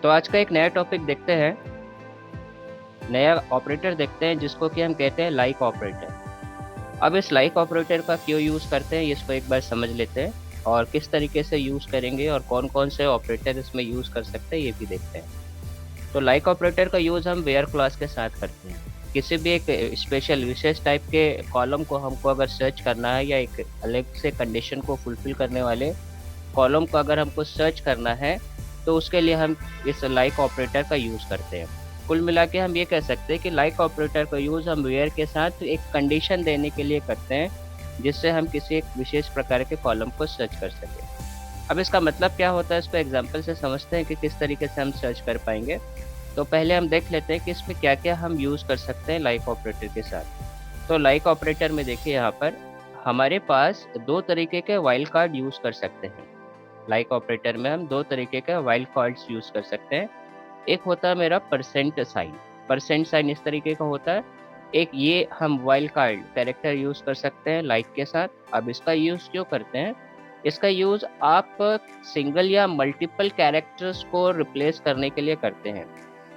तो आज का एक नया टॉपिक देखते हैं, नया ऑपरेटर देखते हैं जिसको कि हम कहते हैं लाइक ऑपरेटर। अब इस लाइक ऑपरेटर का क्यों यूज़ करते हैं इसको एक बार समझ लेते हैं, और किस तरीके से यूज़ करेंगे और कौन कौन से ऑपरेटर इसमें यूज़ कर सकते हैं ये भी देखते हैं। तो लाइक ऑपरेटर का यूज़ हम वेयर क्लॉज के साथ करते हैं। किसी भी एक स्पेशल विशेष टाइप के कॉलम को हमको अगर सर्च करना है, या एक अलग से कंडीशन को फुलफिल करने वाले कॉलम को अगर हमको सर्च करना है, तो उसके लिए हम इस लाइक ऑपरेटर का यूज़ करते हैं। कुल मिला के हम ये कह सकते हैं कि लाइक ऑपरेटर का यूज़ हम वेयर के साथ एक कंडीशन देने के लिए करते हैं, जिससे हम किसी एक विशेष प्रकार के कॉलम को सर्च कर सकें। अब इसका मतलब क्या होता है, इसको एग्जाम्पल से समझते हैं कि किस तरीके से हम सर्च कर पाएंगे। तो पहले हम देख लेते हैं कि इसमें क्या क्या हम यूज़ कर सकते हैं लाइक ऑपरेटर के साथ। तो लाइक ऑपरेटर में देखिए, यहाँ पर हमारे पास दो तरीके के वाइल्ड कार्ड यूज़ कर सकते हैं। लाइक ऑपरेटर में हम दो तरीके के वाइल्ड कार्ड्स यूज़ कर सकते हैं। एक होता है मेरा परसेंट साइन। परसेंट साइन इस तरीके का होता है। एक ये हम वाइल्ड कार्ड कैरेक्टर यूज़ कर सकते हैं लाइक के साथ। अब इसका यूज़ क्यों करते हैं, इसका यूज़ आप सिंगल या मल्टीपल कैरेक्टर्स को रिप्लेस करने के लिए करते हैं।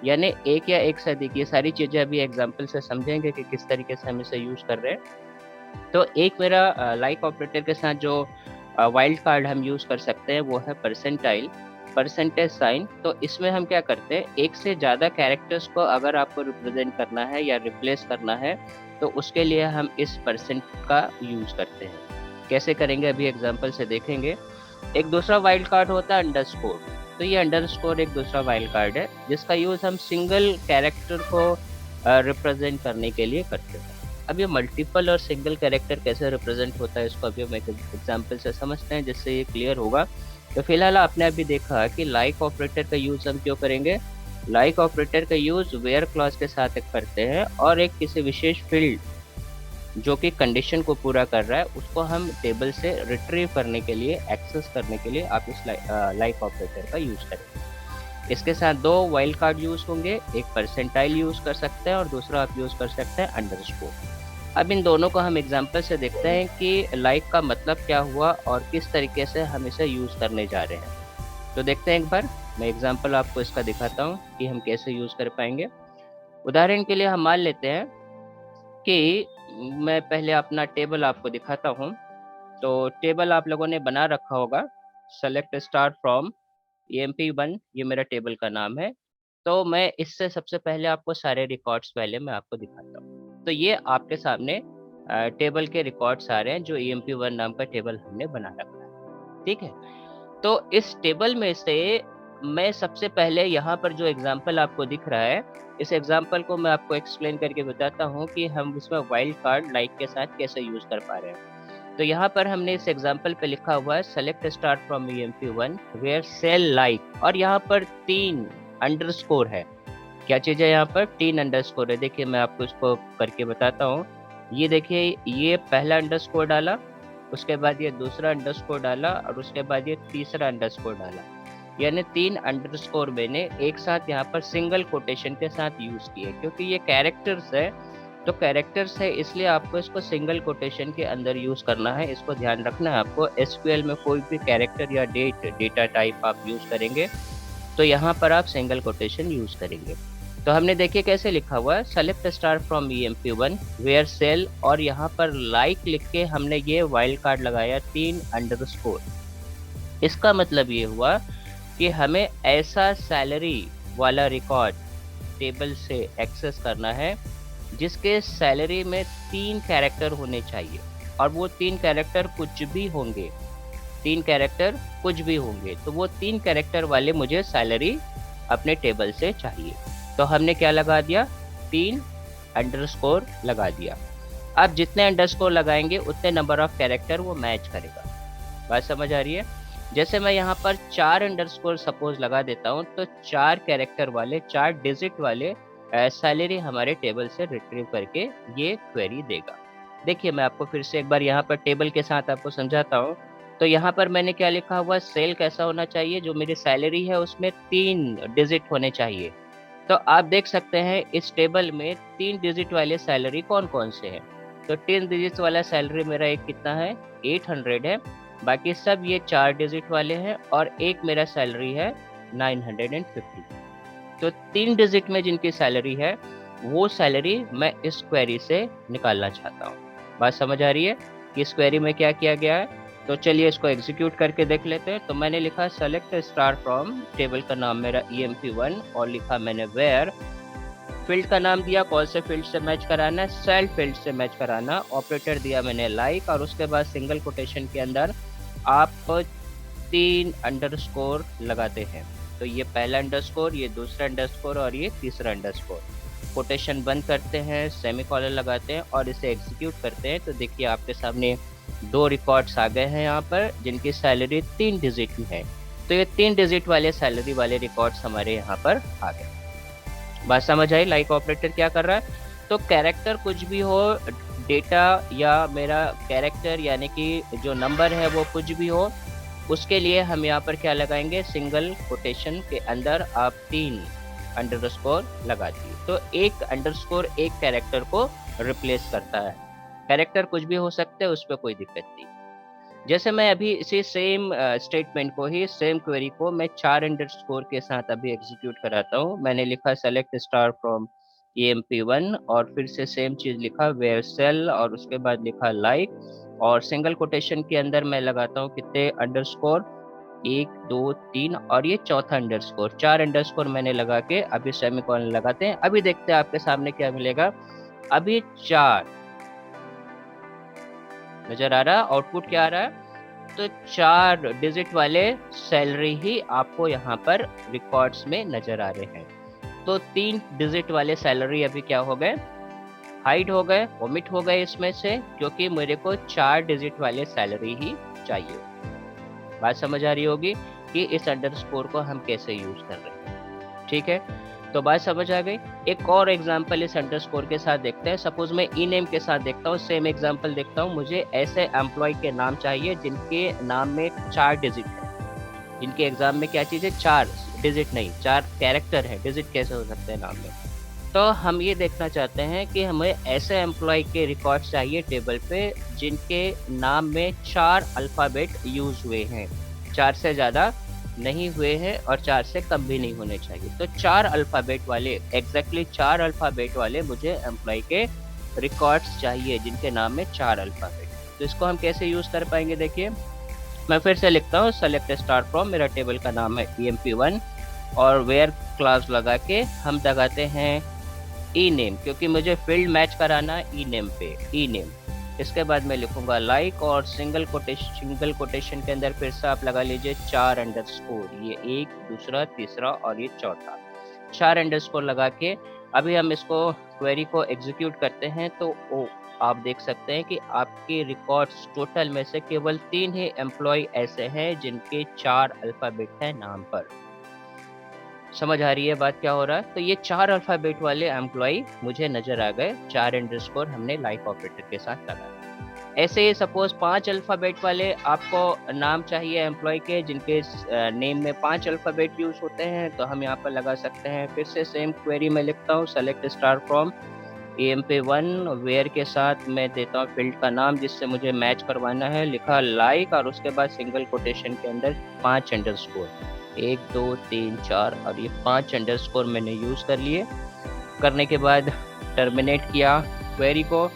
यानी एक या एक से अधिक, ये सारी चीज़ें अभी एग्जाम्पल से समझेंगे कि किस तरीके से हम इसे यूज़ कर रहे हैं। तो एक मेरा लाइक ऑपरेटर के साथ जो वाइल्ड कार्ड हम यूज़ कर सकते हैं वो है परसेंटाइल, परसेंटेज साइन। तो इसमें हम क्या करते हैं, एक से ज़्यादा कैरेक्टर्स को अगर आपको रिप्रेजेंट करना है या रिप्लेस करना है, तो उसके लिए हम इस परसेंट का यूज़ करते हैं। कैसे करेंगे अभी एग्जांपल से देखेंगे। एक दूसरा वाइल्ड कार्ड होता है अंडरस्कोर। तो ये अंडरस्कोर एक दूसरा वाइल्ड कार्ड है जिसका यूज़ हम सिंगल कैरेक्टर को रिप्रेजेंट करने के लिए करते हैं। अब ये मल्टीपल और सिंगल कैरेक्टर कैसे रिप्रेजेंट होता है इसको अभी हम एक एग्जांपल से समझते हैं, जिससे ये क्लियर होगा। तो फिलहाल आपने अभी देखा कि लाइक ऑपरेटर का यूज़ हम क्यों करेंगे। लाइक ऑपरेटर का यूज़ वेयर क्लॉज के साथ एक करते हैं, और एक किसी विशेष फील्ड जो कि कंडीशन को पूरा कर रहा है उसको हम टेबल से रिट्रीव करने के लिए, एक्सेस करने के लिए आप इस लाइक ऑपरेटर का यूज़ करेंगे। इसके साथ दो वाइल्ड कार्ड यूज़ होंगे, एक परसेंटाइल यूज़ कर सकते हैं और दूसरा आप यूज़ कर सकते हैं अंडरस्कोर। अब इन दोनों को हम एग्जाम्पल से देखते हैं कि लाइक का मतलब क्या हुआ और किस तरीके से हम इसे यूज़ करने जा रहे हैं। तो देखते हैं एक बार, मैं एग्जाम्पल आपको इसका दिखाता हूँ कि हम कैसे यूज़ कर पाएंगे। उदाहरण के लिए हम मान लेते हैं कि मैं पहले अपना टेबल आपको दिखाता हूँ। तो टेबल आप लोगों ने बना रखा होगा, सेलेक्ट स्टार फ्रॉम EMP1, ये मेरा टेबल का नाम है। तो मैं इससे सबसे पहले आपको सारे रिकॉर्ड्स पहले मैं आपको दिखाता हूँ। तो ये आपके सामने टेबल के रिकॉर्ड्स आ रहे हैं जो EMP1 नाम का टेबल हमने बना रखा है। ठीक है। तो इस टेबल में से मैं सबसे पहले यहाँ पर जो एग्जाम्पल आपको दिख रहा है, इस एग्जाम्पल को मैं आपको एक्सप्लेन करके बताता हूँ कि हम इसमें वाइल्ड कार्ड लाइक के साथ कैसे यूज़ कर पा रहे हैं। तो यहाँ पर हमने इस एग्जाम्पल पे लिखा हुआ है select star from EMP1 where sal like, और यहाँ पर 3 अंडरस्कोर है। क्या चीज़ है यहाँ पर, 3 अंडरस्कोर है। देखिए मैं आपको इसको करके बताता हूँ। ये देखिए, ये पहला अंडरस्कोर डाला, उसके बाद ये दूसरा अंडरस्कोर डाला, और उसके बाद ये तीसरा अंडरस्कोर डाला। यानी 3 अंडरस्कोर मैंने एक साथ यहाँ पर सिंगल कोटेशन के साथ यूज़ किए, क्योंकि ये कैरेक्टर्स है। तो कैरेक्टर्स है इसलिए आपको इसको सिंगल कोटेशन के अंदर यूज़ करना है, इसको ध्यान रखना है आपको। एसक्यूएल में कोई भी कैरेक्टर या डेटा टाइप आप यूज़ करेंगे, तो यहाँ पर आप सिंगल कोटेशन यूज़ करेंगे। तो हमने देखिए कैसे लिखा हुआ है, select star from EMP1 where sal, और यहाँ पर लाइक लिख के हमने ये वाइल्ड कार्ड लगाया 3 अंडरस्कोर। इसका मतलब ये हुआ कि हमें ऐसा सैलरी वाला रिकॉर्ड टेबल से एक्सेस करना है जिसके सैलरी में 3 कैरेक्टर होने चाहिए, और वो 3 कैरेक्टर कुछ भी होंगे। 3 कैरेक्टर कुछ भी होंगे, तो वो 3 कैरेक्टर वाले मुझे सैलरी अपने टेबल से चाहिए। तो हमने क्या लगा दिया, 3 अंडरस्कोर लगा दिया। अब जितने अंडरस्कोर लगाएंगे उतने नंबर ऑफ कैरेक्टर वो मैच करेगा। बात समझ आ रही है। जैसे मैं यहाँ पर 4 अंडरस्कोर सपोज लगा देता हूँ, तो 4 कैरेक्टर वाले, 4 डिजिट वाले सैलरी हमारे टेबल से रिट्रीव करके ये क्वेरी देगा। देखिए मैं आपको फिर से एक बार यहाँ पर टेबल के साथ आपको समझाता हूँ। तो यहाँ पर मैंने क्या लिखा हुआ, सेल कैसा होना चाहिए, जो मेरी सैलरी है उसमें 3 डिजिट होने चाहिए। तो आप देख सकते हैं इस टेबल में 3 डिजिट वाले सैलरी कौन कौन से हैं। तो 10 डिजिट वाला सैलरी मेरा एक कितना है, 800 है। बाकी सब ये 4 डिजिट वाले हैं, और एक मेरा सैलरी है 950। तो 3 डिजिट में जिनकी सैलरी है, वो सैलरी मैं इस क्वेरी से निकालना चाहता हूँ। बात समझ आ रही है कि इस क्वेरी में क्या किया गया है? तो चलिए इसको एग्जीक्यूट करके देख लेते हैं। तो मैंने लिखा सेलेक्ट स्टार फ्रॉम, टेबल का नाम मेरा EMP1 और लिखा मैंने वेयर, फील्ड का नाम दिया कौन से फील्ड से मैच कराना है, सेल फील्ड से मैच कराना, ऑपरेटर दिया मैंने लाइक, और उसके बाद सिंगल कोटेशन के अंदर आप 3 अंडरस्कोर लगाते हैं। तो ये पहला अंडरस्कोर, ये दूसरा अंडरस्कोर और ये तीसरा अंडरस्कोर। कोटेशन बंद करते हैं, सेमीकोलन लगाते हैं और इसे एग्जीक्यूट करते हैं। तो देखिए आपके सामने 2 रिकॉर्ड्स आ गए हैं यहाँ पर, जिनकी सैलरी 3 डिजिट में है। तो ये 3 डिजिट वाले सैलरी वाले रिकॉर्ड्स हमारे यहाँ पर आ गए। बात समझ आई लाइक ऑपरेटर क्या कर रहा है? तो कैरेक्टर कुछ भी हो, डेटा या मेरा कैरेक्टर यानी कि जो नंबर है वो कुछ भी हो, उसके लिए हम यहाँ पर क्या लगाएंगे, सिंगल कोटेशन के अंदर आप 3 अंडरस्कोर लगा दिए। तो एक अंडरस्कोर एक कैरेक्टर को रिप्लेस करता है। कैरेक्टर कुछ भी हो सकते हैं, उस पर कोई दिक्कत नहीं। जैसे मैं अभी इसी सेम स्टेटमेंट को ही, सेम क्वेरी को मैं 4 अंडरस्कोर के साथ अभी एग्जीक्यूट कराता हूँ। मैंने लिखा सेलेक्ट स्टार फ्रॉम EMP1 और फिर से सेम चीज लिखा वेयर सेल और उसके बाद लिखा लाइक, और सिंगल कोटेशन के अंदर मैं लगाता हूँ कितने अंडरस्कोर, 1 2 3 और ये चौथा अंडरस्कोर। 4 अंडरस्कोर मैंने लगा के अभी सेमीकोलन लगाते हैं। अभी देखते हैं आपके सामने क्या मिलेगा। अभी 4 नजर आ रहा, आउटपुट क्या आ रहा है? तो 4 डिजिट वाले सैलरी ही आपको यहाँ पर रिकॉर्ड्स में नजर आ रहे हैं। तो 3 डिजिट वाले सैलरी अभी क्या हो गए, हाइड हो गए, ओमिट हो गए इसमें से, क्योंकि मेरे को 4 डिजिट वाले सैलरी ही चाहिए। बात समझ आ रही होगी कि इस अंडरस्कोर को हम कैसे यूज कर रहे हैं। ठीक है, तो बात समझ आ गई। एक और एग्जांपल इस अंडरस्कोर के साथ देखते हैं। सपोज मैं ई नेम के साथ देखता हूँ, सेम एग्जांपल देखता हूँ। मुझे ऐसे एम्प्लॉय के नाम चाहिए जिनके नाम में 4 डिजिट है। जिनके एग्जाम में क्या चीज़ है, 4 डिजिट नहीं, 4 कैरेक्टर है। डिजिट कैसे हो सकते हैं नाम में? तो हम ये देखना चाहते हैं कि हमें ऐसे एम्प्लॉय के रिकॉर्ड चाहिए टेबल पे जिनके नाम में 4 अल्फ़ाबेट यूज हुए हैं, 4 से ज़्यादा नहीं हुए हैं और 4 से कम भी नहीं होने चाहिए। तो 4 अल्फ़ाबेट वाले, एग्जैक्टली 4 अल्फ़ाबेट वाले मुझे एम्प्लॉय के रिकॉर्ड्स चाहिए जिनके नाम में 4 अल्फ़ाबेट। तो इसको हम कैसे यूज़ कर पाएंगे, देखिए मैं फिर से लिखता हूँ सेलेक्ट स्टार फ्रॉम, मेरा टेबल का नाम है EMP1 और वेयर क्लास लगा के हम लगाते हैं ई नेम, क्योंकि मुझे फील्ड मैच कराना है ई नेम पे, ई नेम। इसके बाद मैं लिखूंगा लाइक और सिंगल कोटेशन के अंदर फिर से आप लगा लीजिए 4 अंडरस्कोर, ये एक, दूसरा, तीसरा और ये चौथा। 4 अंडरस्कोर लगा के अभी हम इसको क्वेरी को एग्जीक्यूट करते हैं। तो आप देख सकते हैं कि आपके रिकॉर्ड्स टोटल में से केवल 3 ही एम्प्लॉय ऐसे हैं जिनके 4 अल्फ़ाबेट है नाम पर। समझ आ रही है बात क्या हो रहा है? तो ये 4 अल्फ़ाबेट वाले एम्प्लॉय मुझे नज़र आ गए, 4 अंडरस्कोर हमने लाइक ऑपरेटर के साथ लगाया। ऐसे ही सपोज़ 5 अल्फ़ाबेट वाले आपको नाम चाहिए एम्प्लॉय के जिनके नेम में 5 अल्फ़ाबेट यूज़ होते हैं, तो हम यहाँ पर लगा सकते हैं। फिर से सेम क्वेरी में लिखता हूँ select star from EMP1 where के साथ मैं देता हूँ फील्ड का नाम जिससे मुझे मैच करवाना है, लिखा लाइक और उसके बाद सिंगल कोटेशन के अंदर 5 अंडरस्कोर, 1 2 3 4 और ये 5 अंडरस्कोर मैंने यूज़ कर लिए। करने के बाद टर्मिनेट किया क्वेरी को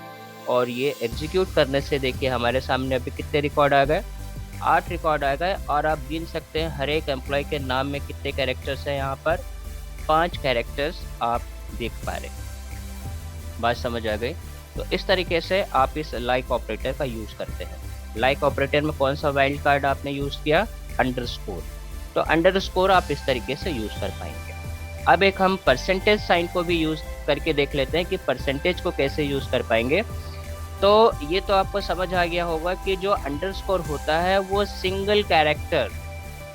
और ये एग्जीक्यूट करने से देखिए हमारे सामने अभी कितने रिकॉर्ड आ गए, 8 रिकॉर्ड आ गए। और आप गिन सकते हैं हर एक एम्प्लॉय के नाम में कितने कैरेक्टर्स हैं, यहाँ पर 5 कैरेक्टर्स आप देख पा रहे हैं। बात समझ आ गई? तो इस तरीके से आप इस लाइक ऑपरेटर का यूज़ करते हैं। लाइक ऑपरेटर में कौन सा वाइल्ड कार्ड आपने यूज़ किया, अंडरस्कोर। तो अंडरस्कोर आप इस तरीके से यूज़ कर पाएंगे। अब एक हम परसेंटेज साइन को भी यूज़ करके देख लेते हैं कि परसेंटेज को कैसे यूज़ कर पाएंगे। तो ये तो आपको समझ आ गया होगा कि जो अंडरस्कोर होता है वो सिंगल कैरेक्टर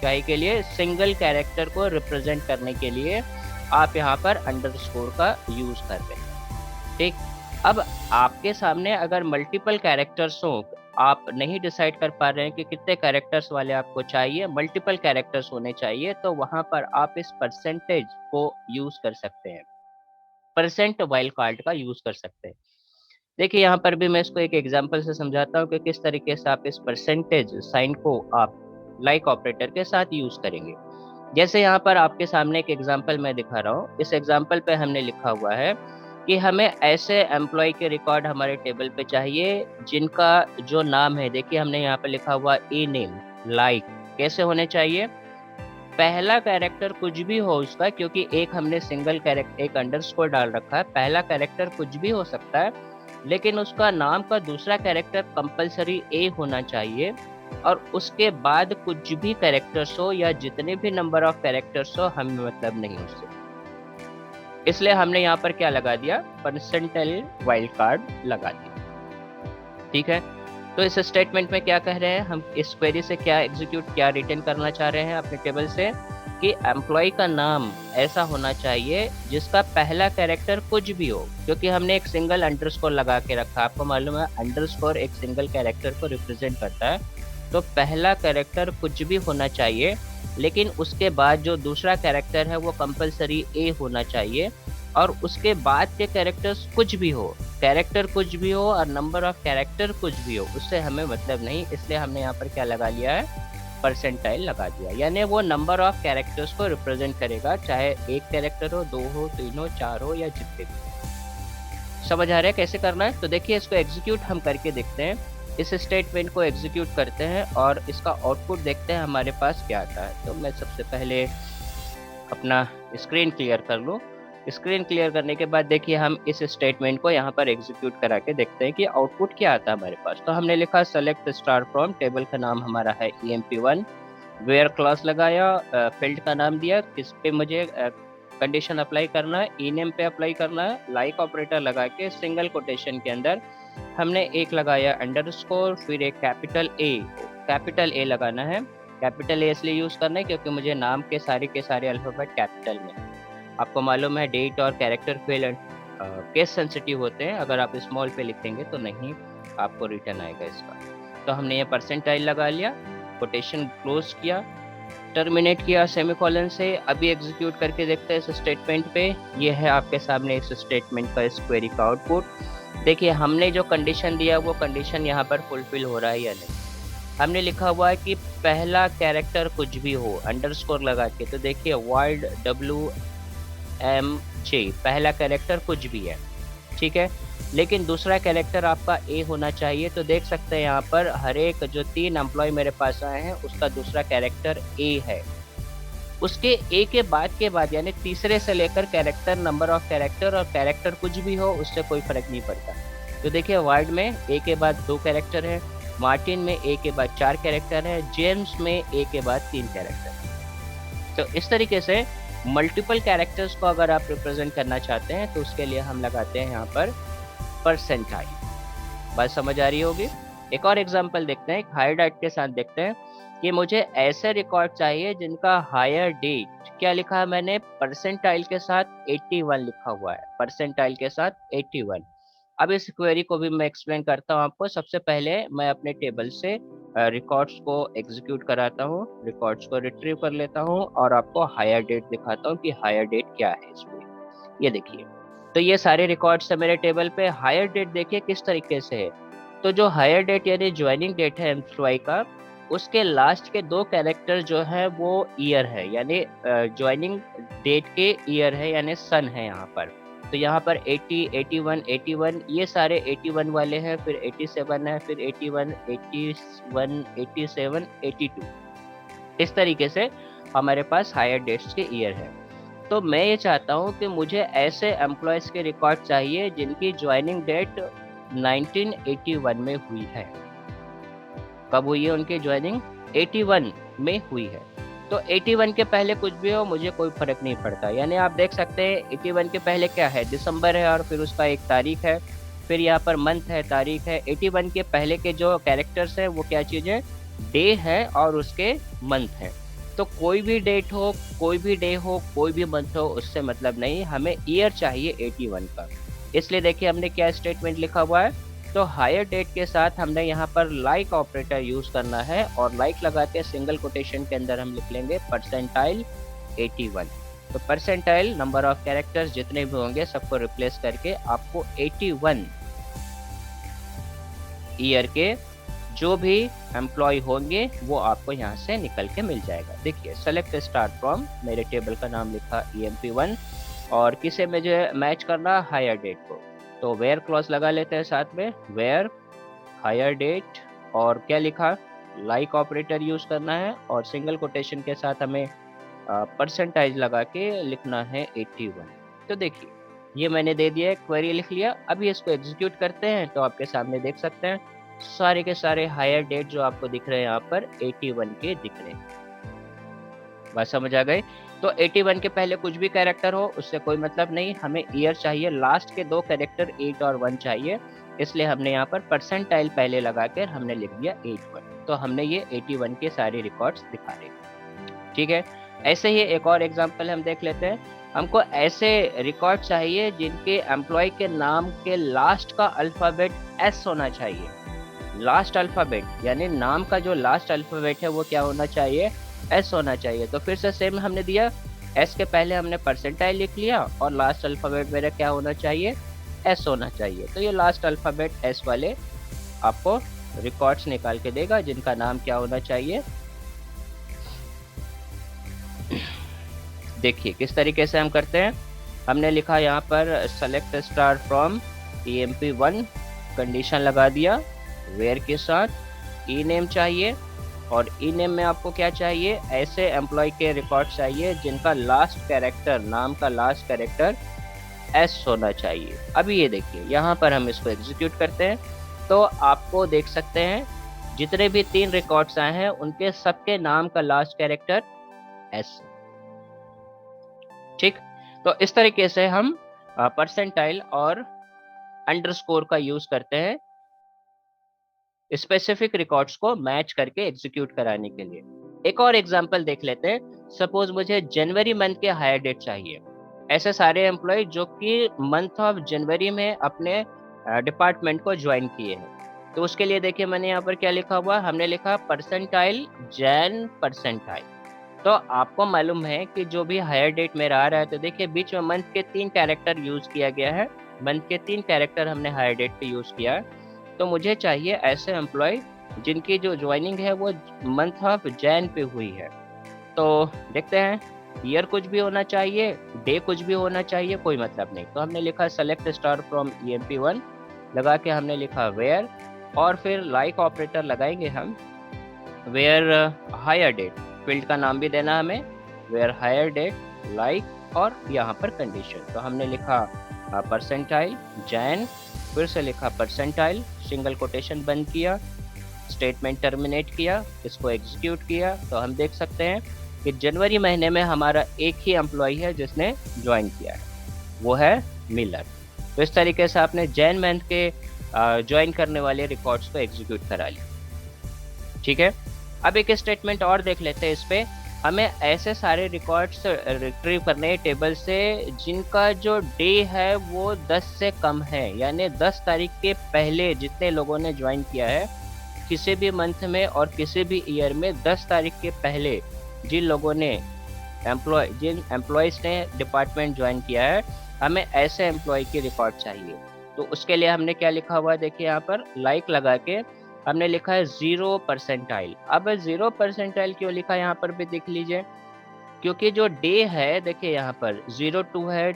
के लिए, सिंगल कैरेक्टर को रिप्रेजेंट करने के लिए आप यहाँ पर अंडरस्कोर का यूज़ कर रहे हैं। ठीक, अब आपके सामने अगर मल्टीपल कैरेक्टर्स हो, आप नहीं डिसाइड कर पा रहे हैं कि कितने कैरेक्टर्स वाले आपको चाहिए, मल्टीपल कैरेक्टर्स होने चाहिए, तो वहाँ पर आप इस परसेंटेज को यूज़ कर सकते हैं, परसेंट वाइल्ड कार्ड का यूज़ कर सकते हैं। देखिए यहाँ पर भी मैं इसको एक एग्जांपल से समझाता हूँ कि किस तरीके से आप इस परसेंटेज साइन को आप लाइक ऑपरेटर के साथ यूज़ करेंगे। जैसे यहाँ पर आपके सामने एक एग्जांपल मैं दिखा रहा हूँ। इस एग्जांपल पे हमने लिखा हुआ है कि हमें ऐसे एम्प्लॉय के रिकॉर्ड हमारे टेबल पे चाहिए जिनका जो नाम है, देखिए हमने यहाँ पे लिखा हुआ ई नेम, लाइक, कैसे होने चाहिए? पहला कैरेक्टर कुछ भी हो उसका, क्योंकि एक हमने सिंगल कैरेक्टर, एक अंडरस्कोर डाल रखा है, पहला कैरेक्टर कुछ भी हो सकता है, लेकिन उसका नाम का दूसरा कैरेक्टर कंपलसरी ए होना चाहिए, और उसके बाद कुछ भी कैरेक्टर्स हो या जितने भी नंबर ऑफ कैरेक्टर्स हो, हमें मतलब नहीं उससे। इसलिए हमने यहाँ पर क्या लगा दिया, परसेंटाइल वाइल्ड कार्ड लगा दिया। ठीक है, तो इस स्टेटमेंट में क्या कह रहे हैं हम, इस क्वेरी से क्या एग्जीक्यूट, क्या रिटर्न करना चाह रहे हैं अपने टेबल से, कि एम्प्लॉय का नाम ऐसा होना चाहिए जिसका पहला कैरेक्टर कुछ भी हो, क्योंकि हमने एक सिंगल अंडरस्कोर लगा के रखा, आपको मालूम है अंडरस्कोर एक सिंगल कैरेक्टर को रिप्रेजेंट करता है। तो पहला कैरेक्टर कुछ भी होना चाहिए, लेकिन उसके बाद जो दूसरा कैरेक्टर है वो कंपलसरी ए होना चाहिए, और उसके बाद के कैरेक्टर्स कुछ भी हो, कैरेक्टर कुछ भी हो और नंबर ऑफ कैरेक्टर कुछ भी हो, उससे हमें मतलब नहीं। इसलिए हमने यहाँ पर क्या लगा लिया है, परसेंटाइल लगा दिया, यानी वो नंबर ऑफ कैरेक्टर्स को रिप्रेजेंट करेगा, चाहे एक कैरेक्टर हो, दो हो, तीन हो, चार हो या जितने भी। समझ आ रहा है कैसे करना है? तो देखिए इसको एग्जीक्यूट हम करके देखते हैं, इस स्टेटमेंट को एग्जीक्यूट करते हैं और इसका आउटपुट देखते हैं हमारे पास क्या आता है। तो मैं सबसे पहले अपना स्क्रीन क्लियर कर लूँ। स्क्रीन क्लियर करने के बाद देखिए हम इस स्टेटमेंट को यहाँ पर एग्जीक्यूट करा के देखते हैं कि आउटपुट क्या आता है हमारे पास। तो हमने लिखा सेलेक्ट स्टार फ्रॉम, टेबल का नाम हमारा है EMP1, वेयर क्लास लगाया, फील्ड का नाम दिया, किस पे मुझे कंडीशन अप्लाई करना है, ई नेम पे अप्लाई करना है, लाइक ऑपरेटर लगा के सिंगल कोटेशन के अंदर हमने एक लगाया अंडरस्कोर, फिर एक कैपिटल ए लगाना है। कैपिटल ए इसलिए यूज करना है क्योंकि मुझे नाम के सारे अल्फाबेट कैपिटल में। आपको मालूम है डेट और कैरेक्टर फील्ड केस सेंसिटिव होते हैं, अगर आप स्मॉल पे लिखेंगे तो नहीं आपको रिटर्न आएगा इसका। तो हमने ये परसेंटाइल लगा लिया, कोटेशन क्लोज किया, टर्मिनेट किया सेमीकोलन से। अभी एग्जीक्यूट करके देखते हैं इस स्टेटमेंट पे। ये है आपके सामने इस स्टेटमेंट का, इस क्वेरी का आउटपुट। देखिए हमने जो कंडीशन दिया वो कंडीशन यहाँ पर फुलफिल हो रहा है या नहीं। हमने लिखा हुआ है कि पहला कैरेक्टर कुछ भी हो, अंडरस्कोर लगा के, तो देखिए वर्ड WMJ पहला कैरेक्टर कुछ भी है, ठीक है, लेकिन दूसरा कैरेक्टर आपका ए होना चाहिए। तो देख सकते हैं यहाँ पर हर एक जो 3 एम्प्लॉय मेरे पास आए हैं उसका दूसरा कैरेक्टर ए है। उसके ए के बाद यानी तीसरे से लेकर कैरेक्टर, नंबर ऑफ कैरेक्टर और कैरेक्टर कुछ भी हो उससे कोई फर्क नहीं पड़ता। तो देखिए वार्ड में ए के बाद 2 कैरेक्टर है, मार्टिन में ए के बाद 4 कैरेक्टर है, जेम्स में ए के बाद 3 कैरेक्टर। तो इस तरीके से मल्टीपल कैरेक्टर्स को अगर आप रिप्रेजेंट करना चाहते हैं तो उसके लिए हम लगाते हैं यहाँ पर परसेंटाइल। बात समझ आ रही होगी। एक और एग्जांपल देखते हैं, एक हायर डेट के साथ देखते हैं कि मुझे ऐसे रिकॉर्ड चाहिए जिनका हायर डेट, क्या लिखा है मैंने, परसेंटाइल के साथ 81 लिखा हुआ है, परसेंटाइल के साथ 81। अब इस क्वेरी को भी मैं एक्सप्लेन करता हूँ आपको। सबसे पहले मैं अपने टेबल से रिकॉर्ड्स को एग्जीक्यूट कराता हूँ, रिकॉर्ड्स को रिट्रीव कर लेता हूँ और आपको हायर डेट दिखाता हूँ कि हायर डेट क्या है इसमें। ये देखिए, तो ये सारे रिकॉर्ड्स है मेरे टेबल पे। हायर डेट देखिए किस तरीके से है। तो जो हायर डेट यानी ज्वाइनिंग डेट है एम्प्लॉय का, उसके लास्ट के 2 कैरेक्टर जो है वो ईयर है, यानी ज्वाइनिंग डेट के ईयर है, यानी सन है यहाँ पर। तो यहाँ पर 80, 81, 81 ये सारे 81 वाले हैं, फिर 87 है, फिर 81, 81, 87, 82। इस तरीके से हमारे पास हायर डेट्स के ईयर है। तो मैं ये चाहता हूँ कि मुझे ऐसे एम्प्लॉयज के रिकॉर्ड चाहिए जिनकी ज्वाइनिंग डेट 1981 में हुई है। कब हुई है उनकी ज्वाइनिंग? 81 में हुई है। तो 81 के पहले कुछ भी हो मुझे कोई फर्क नहीं पड़ता। यानी आप देख सकते हैं 81 के पहले क्या है, दिसंबर है और फिर उसका एक तारीख है, फिर यहाँ पर मंथ है, तारीख है। 81 के पहले के जो कैरेक्टर्स है वो क्या चीज़ है, डे है और उसके मंथ है। तो कोई भी डेट हो, कोई भी डे हो, कोई भी मंथ हो, उससे मतलब नहीं, हमें ईयर चाहिए 81 का। इसलिए देखिए हमने क्या स्टेटमेंट लिखा हुआ है। तो हायर डेट के साथ हमने यहाँ पर लाइक ऑपरेटर यूज करना है और लाइक लगा के सिंगल कोटेशन के अंदर हम लिख लेंगे परसेंटाइल 81। तो परसेंटाइल नंबर ऑफ कैरेक्टर्स जितने भी होंगे सबको रिप्लेस करके आपको 81 ईयर के जो भी एम्प्लॉय होंगे वो आपको यहाँ से निकल के मिल जाएगा। देखिए सेलेक्ट स्टार फ्रॉम, मेरे टेबल का नाम लिखा EMP1 और किसे मुझे मैच करना, हायर डेट को, तो वेयर क्लॉज लगा लेते हैं साथ में, वेयर हायर डेट, और क्या लिखा, लाइक ऑपरेटर यूज करना है और सिंगल कोटेशन के साथ हमें परसेंटाइज लगा के लिखना है 81। तो देखिए ये मैंने दे दिया है, क्वेरी लिख लिया। अभी इसको एग्जीक्यूट करते हैं तो आपके सामने देख सकते हैं सारे के सारे हायर डेट जो आपको दिख रहे हैं यहाँ पर 81 के दिख रहे हैं। बात समझ आ गई? तो 81 के पहले कुछ भी कैरेक्टर हो उससे कोई मतलब नहीं, हमें ईयर चाहिए, लास्ट के दो कैरेक्टर 8 और 1 चाहिए, इसलिए हमने यहाँ पर परसेंटाइल पहले लगा कर हमने लिख दिया 81। तो हमने ये 81 के सारे रिकॉर्ड्स दिखा रहे। ठीक है, ऐसे ही एक और एग्जांपल हम देख लेते हैं। हमको ऐसे रिकॉर्ड चाहिए जिनके एम्प्लॉय के नाम के लास्ट का अल्फाबेट एस होना चाहिए। लास्ट अल्फाबेट यानी नाम का जो लास्ट अल्फाबेट है वो क्या होना चाहिए, एस होना चाहिए। तो फिर से सेम हमने दिया, एस के पहले हमने परसेंटाइल लिख लिया और लास्ट अल्फाबेट मेरा क्या होना चाहिए, एस होना चाहिए। तो ये लास्ट अल्फाबेट एस वाले आपको रिकॉर्ड्स निकाल के देगा जिनका नाम क्या होना चाहिए। देखिए किस तरीके से हम करते हैं। हमने लिखा यहाँ पर select star from EMP1, condition लगा दिया वेयर के साथ, ई नेम चाहिए और ई नेम में आपको क्या चाहिए, ऐसे एम्प्लॉय के रिकॉर्ड चाहिए जिनका लास्ट कैरेक्टर, नाम का लास्ट कैरेक्टर एस होना चाहिए। अभी ये देखिए यहाँ पर हम इसको एग्जीक्यूट करते हैं तो आपको देख सकते हैं जितने भी 3 रिकॉर्ड्स आए हैं उनके सबके नाम का लास्ट कैरेक्टर एस। ठीक, तो इस तरीके से हम परसेंटाइल और अंडरस्कोर का यूज करते हैं स्पेसिफिक रिकॉर्ड्स को मैच करके एग्जीक्यूट कराने के लिए। एक और एग्जांपल देख लेते हैं। सपोज मुझे जनवरी मंथ के हायर डेट चाहिए, ऐसे सारे एम्प्लॉय जो कि मंथ ऑफ जनवरी में अपने डिपार्टमेंट को ज्वाइन किए हैं। तो उसके लिए देखिए मैंने यहाँ पर क्या लिखा हुआ, हमने लिखा परसेंटाइल जैन परसेंटाइल। तो आपको मालूम है कि जो भी हायर डेट मेरा आ रहा है तो देखिए बीच में मंथ के 3 कैरेक्टर यूज किया गया है, मंथ के 3 कैरेक्टर हमने हायर डेट पे यूज किया है। तो मुझे चाहिए ऐसे एम्प्लॉय जिनकी जो ज्वाइनिंग है वो मंथ ऑफ जैन पे हुई है। तो देखते हैं, ईयर कुछ भी होना चाहिए, डे कुछ भी होना चाहिए, कोई मतलब नहीं। तो हमने लिखा सेलेक्ट स्टार फ्रॉम EMP1 लगा के हमने लिखा वेयर और फिर लाइक ऑपरेटर लगाएंगे हम, वेयर हायर डेट, फील्ड का नाम भी देना हमें, वेयर हायर डेट लाइक और यहाँ पर कंडीशन। तो हमने लिखा परसेंटाइल जैन, फिर से लिखा परसेंटाइल, सिंगल कोटेशन बंद किया, स्टेटमेंट टर्मिनेट किया, इसको एग्जीक्यूट किया। तो हम देख सकते हैं कि जनवरी महीने में हमारा एक ही एम्प्लॉय है जिसने ज्वाइन किया है, वो है मिलर। तो इस तरीके से आपने जैन मंथ के ज्वाइन करने वाले रिकॉर्ड्स को एग्जीक्यूट करा लिया। ठीक है, अब एक स्टेटमेंट और देख लेते हैं। इस पे हमें ऐसे सारे रिकॉर्ड्स रिट्रीव करने टेबल से जिनका जो डे है वो 10 से कम है, यानी 10 तारीख के पहले जितने लोगों ने ज्वाइन किया है किसी भी मंथ में और किसी भी ईयर में, 10 तारीख के पहले जिन लोगों ने जिन एम्प्लॉयज़ ने डिपार्टमेंट ज्वाइन किया है, हमें ऐसे एम्प्लॉय की रिकॉर्ड चाहिए। तो उसके लिए हमने क्या लिखा हुआ है, देखिए यहाँ पर लाइक लगा के हमने लिखा है 0 परसेंटाइल। अब 0 परसेंटाइल क्यों लिखा है यहाँ पर भी देख लीजिए, क्योंकि जो डे है देखिए यहाँ पर 02 है,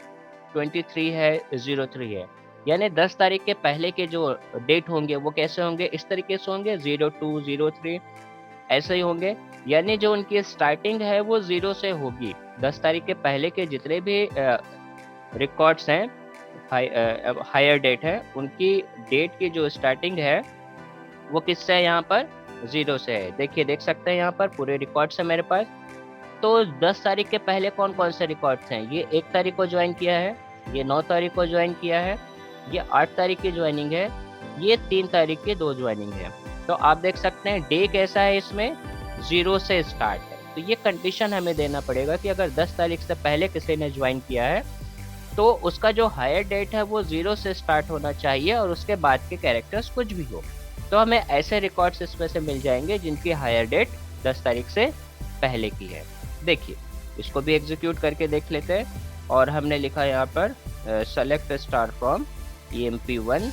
23 है, 03 है, यानी 10 तारीख के पहले के जो डेट होंगे वो कैसे होंगे, इस तरीके से होंगे 02, 03 ऐसे ही होंगे। यानी जो उनकी स्टार्टिंग है वो 0 से होगी। 10 तारीख के पहले के जितने भी रिकॉर्ड्स हैं हायर डेट है, उनकी डेट की जो स्टार्टिंग है वो किससे है, यहाँ पर 0 से है। देखिए देख सकते हैं यहाँ पर पूरे रिकॉर्ड्स है मेरे पास। तो 10 तारीख के पहले कौन कौन से रिकॉर्ड्स हैं, ये 1 तारीख को ज्वाइन किया है, ये 9 तारीख को ज्वाइन किया है, ये 8 तारीख की ज्वाइनिंग है, ये 3 तारीख की 2 ज्वाइनिंग है। तो आप देख सकते हैं डे कैसा है, इसमें 0 से स्टार्ट है। तो ये कंडीशन हमें देना पड़ेगा कि अगर 10 तारीख से पहले किसी ने ज्वाइन किया है तो उसका जो हायर डेट है वो 0 से स्टार्ट होना चाहिए और उसके बाद के कैरेक्टर्स कुछ भी हो। तो हमें ऐसे रिकॉर्ड्स इसमें से मिल जाएंगे जिनकी हायर डेट 10 तारीख से पहले की है। देखिए इसको भी एग्जीक्यूट करके देख लेते हैं। और हमने लिखा यहाँ पर select star from EMP1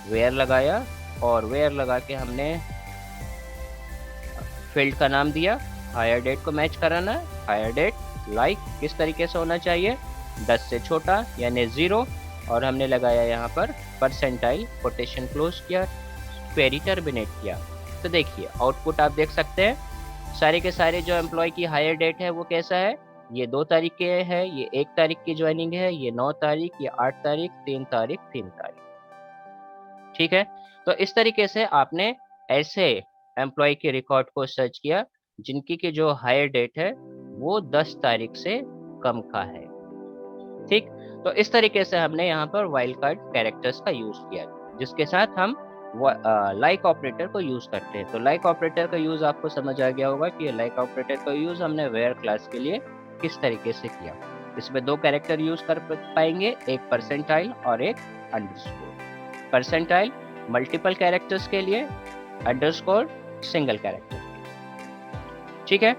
where लगाया और वेयर लगा के हमने फील्ड का नाम दिया, हायर डेट को मैच कराना है, हायर डेट लाइक किस तरीके से होना चाहिए, 10 से छोटा यानी 0, और हमने लगाया यहाँ पर परसेंटाइल, कोटेशन क्लोज किया, क्वेरी टर्मिनेट किया। तो देखिए आउटपुट आप देख सकते हैं, सारे के सारे जो एम्प्लॉय की हायर डेट है वो कैसा है, ये 2 तारीख के है, ये 1 तारीख की ज्वाइनिंग है, ये 9 तारीख, ये 8 तारीख, 3 तारीख, 3 तारीख। ठीक है, तो इस तरीके से आपने ऐसे एम्प्लॉय के रिकॉर्ड को सर्च किया जिनकी की जो हायर डेट है वो 10 तारीख से कम का है। ठीक, तो इस तरीके से हमने यहाँ पर वाइल्ड कार्ड कैरेक्टर्स का यूज किया जिसके साथ हम लाइक ऑपरेटर को यूज करते हैं। तो लाइक ऑपरेटर का यूज आपको समझ आ गया होगा कि लाइक ऑपरेटर का यूज हमने वेयर क्लास के लिए किस तरीके से किया। इसमें 2 कैरेक्टर यूज कर पाएंगे, एक परसेंटाइल और एक अंडरस्कोर। परसेंटाइल मल्टीपल कैरेक्टर्स के लिए, अंडरस्कोर सिंगल कैरेक्टर के लिए। ठीक है,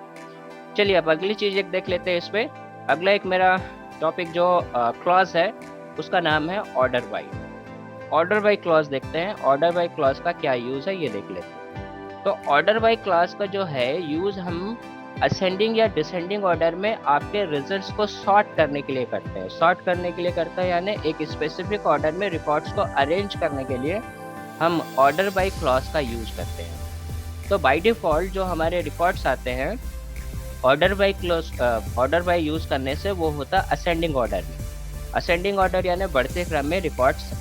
चलिए अब अगली चीज एक देख लेते हैं। इसमें अगला एक मेरा टॉपिक जो क्लॉज है उसका नाम है order by. Order by clause देखते हैं, ऑर्डर बाय क्लॉज का क्या यूज है ये देख लेते हैं। तो ऑर्डर बाय क्लॉज का जो है यूज हम असेंडिंग या डिसेंडिंग ऑर्डर में आपके रिजल्ट्स को सॉर्ट करने के लिए करते हैं। सॉर्ट करने के लिए करते हैं यानी एक स्पेसिफिक ऑर्डर में रिकॉर्ड्स को अरेंज करने के लिए हम ऑर्डर बाय क्लॉज का यूज करते हैं। तो बाय डिफॉल्ट जो हमारे रिकॉर्ड्स आते हैं order by clause, order by use करने से वो होता है असेंडिंग ऑर्डर में। असेंडिंग ऑर्डर यानी बढ़ते क्रम में रिकॉर्ड्स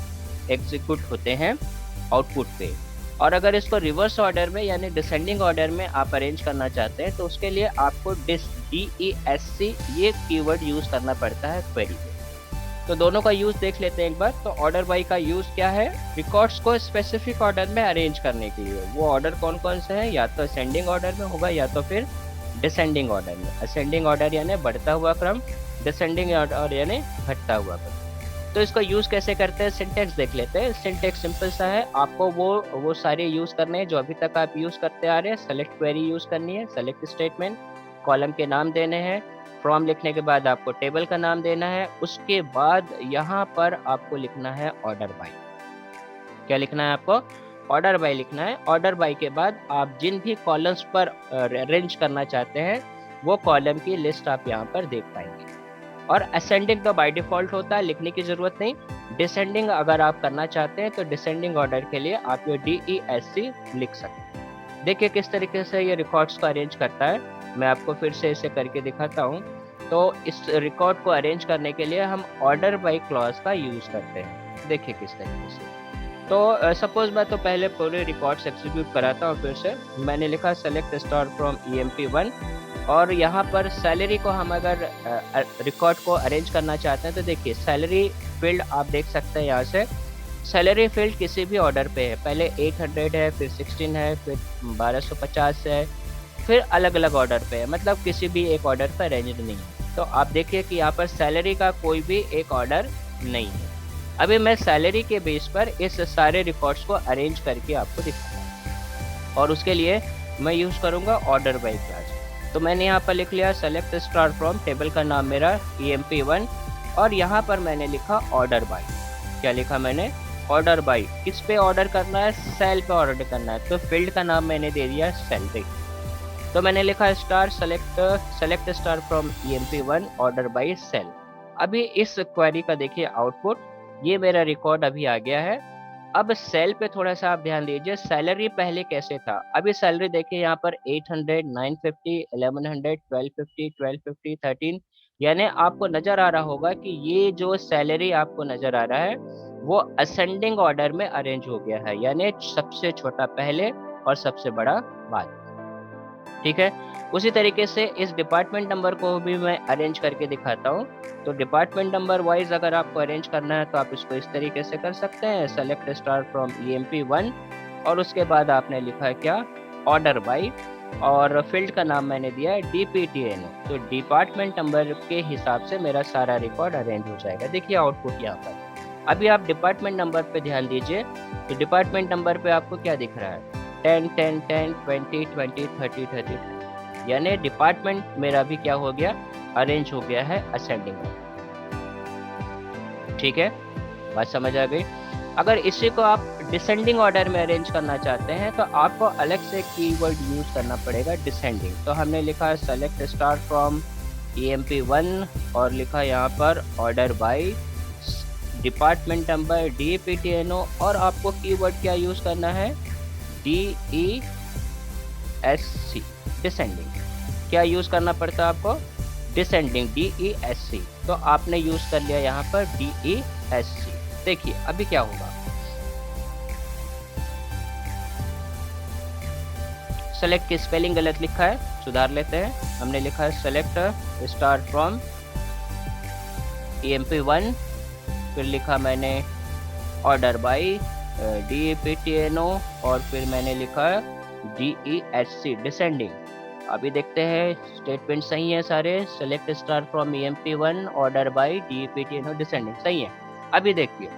एग्जीक्यूट होते हैं आउटपुट पे। और अगर इसको रिवर्स ऑर्डर में यानी डिसेंडिंग ऑर्डर में आप अरेंज करना चाहते हैं तो उसके लिए आपको DESC ये कीवर्ड यूज करना पड़ता है क्वेरी में। तो दोनों का यूज देख लेते हैं एक बार। तो ऑर्डर बाय का यूज क्या है, रिकॉर्ड्स को स्पेसिफिक ऑर्डर में अरेंज करने के लिए। वो ऑर्डर कौन कौन से हैं, या तो असेंडिंग ऑर्डर में होगा या तो फिर डिसेंडिंग ऑर्डर में। असेंडिंग ऑर्डर यानी बढ़ता हुआ क्रम, डिसेंडिंग ऑर्डर यानी घटता हुआ क्रम। तो इसको यूज कैसे करते हैं, सिंटेक्स देख लेते हैं। सिंटेक्स सिंपल सा है, आपको वो सारे यूज करने हैं जो अभी तक आप यूज करते आ रहे हैं। सेलेक्ट क्वेरी यूज करनी है, सेलेक्ट स्टेटमेंट, कॉलम के नाम देने हैं, फ्रॉम लिखने के बाद आपको टेबल का नाम देना है। उसके बाद यहाँ पर आपको लिखना है ऑर्डर बाय। क्या लिखना है आपको, ऑर्डर बाय लिखना है। ऑर्डर बाय के बाद आप जिन भी कॉलम्स पर अरेंज करना चाहते हैं वो कॉलम की लिस्ट आप यहाँ पर देख पाएंगे। और असेंडिंग तो बाय डिफॉल्ट होता है, लिखने की जरूरत नहीं। डिसेंडिंग अगर आप करना चाहते हैं तो डिसेंडिंग ऑर्डर के लिए आप ये DESC लिख सकते हैं। देखिए किस तरीके से ये रिकॉर्ड्स को अरेंज करता है, मैं आपको फिर से इसे करके दिखाता हूँ। तो इस रिकॉर्ड को अरेंज करने के लिए हम ऑर्डर बाय क्लॉज का यूज करते हैं। देखिए किस तरीके से। तो सपोज मैं तो पहले पूरे रिकॉर्ड्स एग्जीक्यूट कराता हूँ। फिर से मैंने लिखा सेलेक्ट स्टार फ्रॉम EMP1 और यहाँ पर सैलरी को हम अगर रिकॉर्ड को अरेंज करना चाहते हैं तो देखिए सैलरी फील्ड आप देख सकते हैं। यहाँ से सैलरी फील्ड किसी भी ऑर्डर पे है, पहले 800 है, फिर 16 है, फिर 1250 है, फिर अलग अलग ऑर्डर पे है, मतलब किसी भी एक ऑर्डर पर अरेंज नहीं है। तो आप देखिए कि यहाँ पर सैलरी का कोई भी एक ऑर्डर नहीं है। अभी मैं सैलरी के बेस पर इस सारे रिकॉर्ड्स को अरेंज करके आपको दिखाऊंगा और उसके लिए मैं यूज करूंगा ऑर्डर बाय क्लास। तो मैंने यहाँ पर लिख लिया सेलेक्ट स्टार फ्रॉम, टेबल का नाम मेरा EMP1 और यहाँ पर मैंने लिखा ऑर्डर बाय। क्या लिखा मैंने, ऑर्डर बाय। किस पे ऑर्डर करना है, सेल पे ऑर्डर करना है। तो फील्ड का नाम मैंने दे दिया सैलरी। तो मैंने लिखा star select star from EMP1 order by sal. अभी इस क्वेरी का देखिए आउटपुट, ये मेरा रिकॉर्ड अभी आ गया है। अब सेल पे थोड़ा सा आप ध्यान दीजिए, सैलरी पहले कैसे था। अभी सैलरी देखिए यहाँ पर 800, 950, 1100, 1250, 1250, 13, यानी आपको नजर आ रहा होगा कि ये जो सैलरी आपको नजर आ रहा है वो असेंडिंग ऑर्डर में अरेंज हो गया है, यानी सबसे छोटा पहले और सबसे बड़ा बाद। ठीक है, उसी तरीके से इस डिपार्टमेंट नंबर को भी मैं अरेंज करके दिखाता हूँ। तो डिपार्टमेंट नंबर वाइज अगर आपको अरेंज करना है तो आप इसको इस तरीके से कर सकते हैं, सेलेक्ट स्टार फ्रॉम EMP1 और उसके बाद आपने लिखा है क्या, ऑर्डर बाय, और फील्ड का नाम मैंने दिया है DPTNO। तो डिपार्टमेंट नंबर के हिसाब से मेरा सारा रिकॉर्ड अरेंज हो जाएगा। देखिए आउटपुट यहाँ पर। अभी आप डिपार्टमेंट नंबर पे ध्यान दीजिए, तो डिपार्टमेंट नंबर पे आपको क्या दिख रहा है, 10, 10, 10, 20, 20, 30, 30, यानी डिपार्टमेंट मेरा भी क्या हो गया, अरेंज हो गया है असेंडिंग। ठीक है, बात समझ आ गई। अगर इसी को आप डिसेंडिंग ऑर्डर में अरेंज करना चाहते हैं तो आपको अलग से कीवर्ड यूज करना पड़ेगा डिसेंडिंग। तो हमने लिखा सेलेक्ट स्टार फ्रॉम EMP1 और लिखा यहाँ पर order by department number DPTNO और आपको कीवर्ड क्या यूज करना है DESC डिसेंडिंग। क्या यूज करना पड़ता है आपको डिसेंडिंग DESC। तो आपने यूज कर लिया यहाँ पर DESC। देखिए अभी क्या होगा, सेलेक्ट की स्पेलिंग गलत लिखा है, सुधार लेते हैं। हमने लिखा है सेलेक्ट स्टार्ट फ्रॉम EMP1, फिर लिखा मैंने ऑर्डर बाय DPTNO और फिर मैंने लिखा DESC डिसेंडिंग। अभी देखते हैं स्टेटमेंट सही है सारे, select star from EMP1 order bye DPTNO descending सही है। अभी देखिए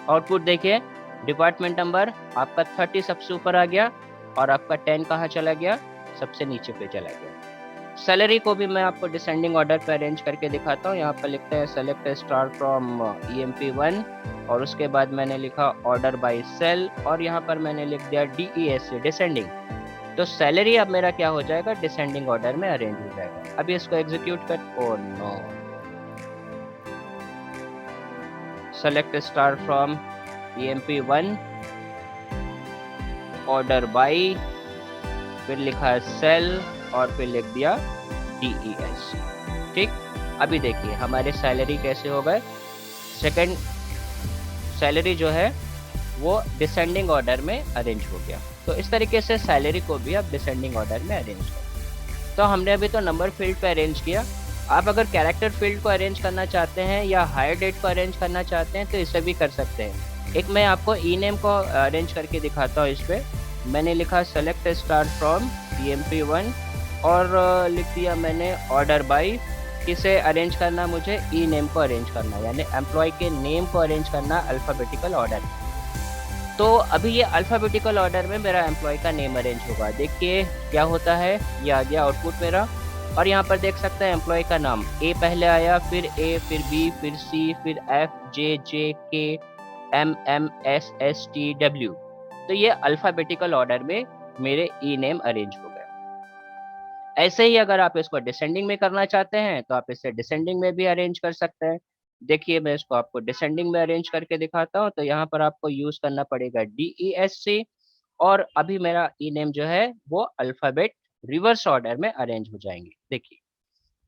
आउटपुट देखिए, डिपार्टमेंट नंबर आपका 30 सबसे ऊपर आ गया और आपका 10 कहाँ चला गया, सबसे नीचे पे चला गया। सैलरी को भी मैं आपको डिसेंडिंग ऑर्डर पे अरेंज करके दिखाता हूँ। यहाँ पर लिखते हैं सेलेक्ट स्टार फ्रॉम EMP1 और उसके बाद मैंने लिखा ऑर्डर बाय सेल और यहाँ पर मैंने लिख दिया DESC डिसेंडिंग। तो सैलरी अब मेरा क्या हो जाएगा, डिसेंडिंग ऑर्डर में अरेंज हो जाएगा। अभी इसको एग्जीक्यूट कर, oh no, select star from EMP1 order by, फिर लिखा है सेल और फिर लिख दिया DESC। ठीक, अभी देखिए हमारे सैलरी कैसे हो गए, सेकंड सैलरी जो है वो डिसेंडिंग ऑर्डर में अरेंज हो गया। तो इस तरीके से सैलरी को भी आप डिसेंडिंग ऑर्डर में अरेंज करें। तो हमने अभी तो नंबर फील्ड पे अरेंज किया। आप अगर कैरेक्टर फील्ड को अरेंज करना चाहते हैं या हायर डेट को अरेंज करना चाहते हैं तो इसे भी कर सकते हैं। एक मैं आपको ई नेम को अरेंज करके दिखाता हूँ। इस पर मैंने लिखा सेलेक्ट स्टार फ्रॉम EMP1 और लिख दिया मैंने ऑर्डर बाय, किसे अरेंज करना, मुझे ई नेम को अरेंज करना, यानी एम्प्लॉय के नेम को अरेंज करना अल्फ़ाबेटिकल ऑर्डर। तो अभी ये अल्फ़ाबेटिकल ऑर्डर में मेरा एम्प्लॉय का नेम अरेंज होगा। देखिए क्या होता है, ये आ गया आउटपुट मेरा और यहाँ पर देख सकते हैं एम्प्लॉय का नाम ए पहले आया, फिर ए, फिर बी, फिर सी, फिर FJJKMMSSTW। तो ये अल्फ़ाबेटिकल ऑर्डर में मेरे ई नेम अरेंज हो गए। ऐसे ही अगर आप इसको डिसेंडिंग में करना चाहते हैं तो आप इसे डिसेंडिंग में भी अरेंज कर सकते हैं। देखिए मैं इसको आपको डिसेंडिंग में अरेंज करके दिखाता हूँ। तो यहाँ पर आपको यूज करना पड़ेगा DESC और अभी मेरा ई नेम जो है वो अल्फाबेट रिवर्स ऑर्डर में अरेंज हो जाएंगे। देखिए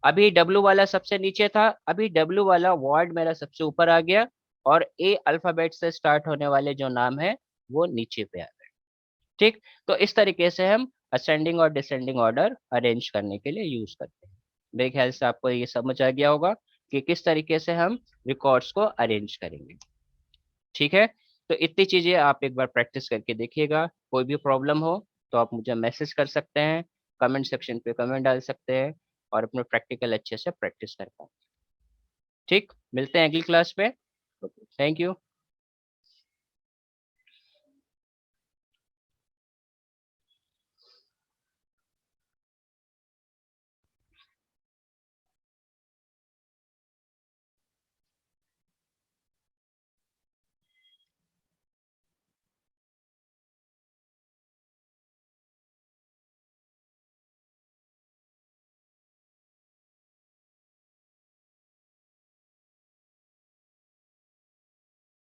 अभी W वाला सबसे नीचे था, अभी W वाला वर्ड मेरा सबसे ऊपर आ गया और A अल्फाबेट से स्टार्ट होने वाले जो नाम है वो नीचे पे आ गए। ठीक, तो इस तरीके से हम असेंडिंग और डिसेंडिंग ऑर्डर अरेंज करने के लिए यूज करते हैं। मेरे ख्याल से आपको ये समझ आ गया होगा कि किस तरीके से हम रिकॉर्ड्स को अरेंज करेंगे। ठीक है, तो इतनी चीजें आप एक बार प्रैक्टिस करके देखिएगा। कोई भी प्रॉब्लम हो तो आप मुझे मैसेज कर सकते हैं, कमेंट सेक्शन पे कमेंट डाल सकते हैं और अपने प्रैक्टिकल अच्छे से प्रैक्टिस कर पाएंगे। ठीक, मिलते हैं अगली क्लास पे। Thank you.